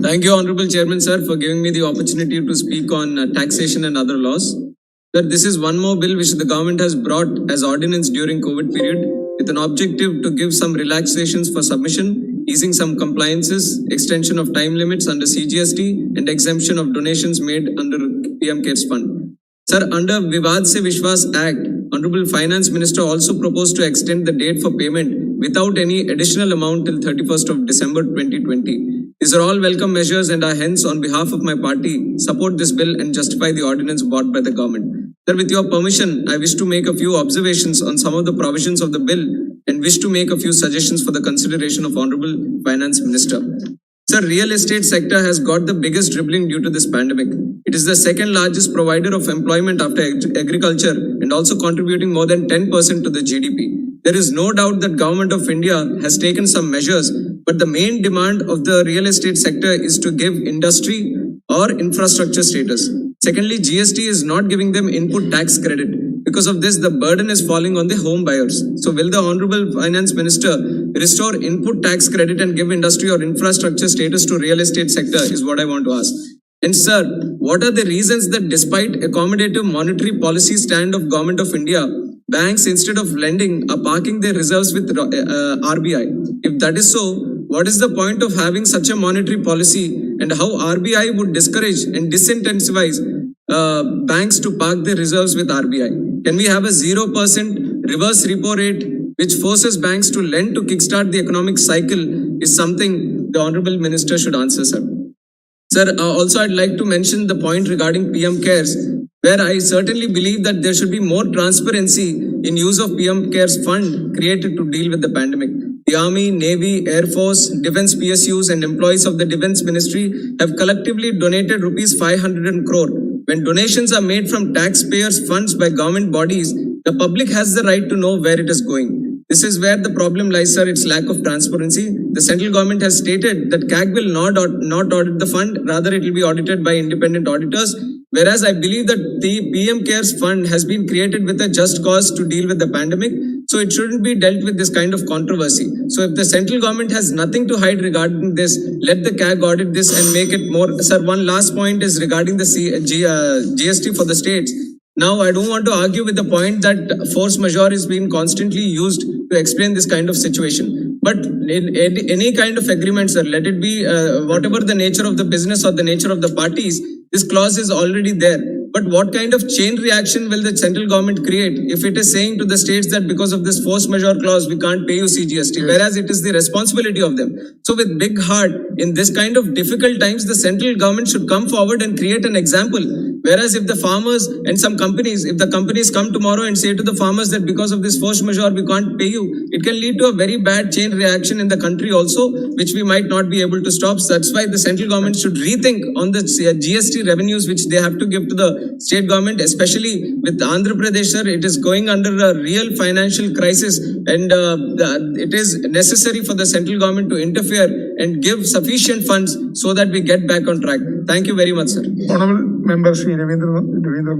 Thank you, Honorable Chairman, sir, for giving me the opportunity to speak on taxation and other laws. Sir, this is one more bill which the government has brought as ordinance during COVID period with an objective to give some relaxations for submission, easing some compliances, extension of time limits under CGST and exemption of donations made under PM CARES Fund. Sir, under Vivad Se Vishwas Act, Honorable Finance Minister also proposed to extend the date for payment without any additional amount till 31st of December 2020. These are all welcome measures and I hence on behalf of my party support this bill and justify the ordinance brought by the government. Sir, with your permission, I wish to make a few observations on some of the provisions of the bill and wish to make a few suggestions for the consideration of Honorable Finance Minister. Sir, real estate sector has got the biggest dribbling due to this pandemic. It is the second largest provider of employment after agriculture and also contributing more than 10% to the GDP. There is no doubt that Government of India has taken some measures, but the main demand of the real estate sector is to give industry or infrastructure status. Secondly, GST is not giving them input tax credit. Because of this, the burden is falling on the home buyers. So will the Honorable Finance Minister restore input tax credit and give industry or infrastructure status to real estate sector is what I want to ask. And sir, what are the reasons that despite accommodative monetary policy stand of Government of India, banks instead of lending are parking their reserves with RBI? If that is so, what is the point of having such a monetary policy and how RBI would discourage and disincentivize banks to park their reserves with RBI? Can we have a 0% reverse repo rate which forces banks to lend to kickstart the economic cycle is something the Honorable Minister should answer, sir. Sir, also I'd like to mention the point regarding PM CARES, where I certainly believe that there should be more transparency in use of PM CARES fund created to deal with the pandemic. The Army, Navy, Air Force, Defence PSUs and employees of the Defence Ministry have collectively donated rupees 500 crore. When donations are made from taxpayers' funds by government bodies, the public has the right to know where it is going. This is where the problem lies, sir, its lack of transparency. The central government has stated that CAG will not audit the fund, rather it will be audited by independent auditors. Whereas I believe that the PM CARES fund has been created with a just cause to deal with the pandemic. So it shouldn't be dealt with this kind of controversy. So if the central government has nothing to hide regarding this, let the CAG audit this and make it more. Sir, one last point is regarding the GST for the states. Now, I don't want to argue with the point that force majeure is being constantly used to explain this kind of situation. But in any kind of agreement, sir, let it be whatever the nature of the business or the nature of the parties, this clause is already there. But what kind of chain reaction will the central government create if it is saying to the states that because of this force majeure clause, we can't pay you CGST, whereas it is the responsibility of them. So with big heart, in this kind of difficult times, the central government should come forward and create an example. Whereas if the farmers and some companies, if the companies come tomorrow and say to the farmers that because of this force majeure, we can't pay you, it can lead to a very bad chain reaction in the country also, which we might not be able to stop. So that's why the central government should rethink on the GST revenues which they have to give to the state government, especially with Andhra Pradesh, sir, it is going under a real financial crisis and it is necessary for the central government to interfere and give sufficient funds so that we get back on track. Thank you very much, sir. Honorable Member Sri Ravindra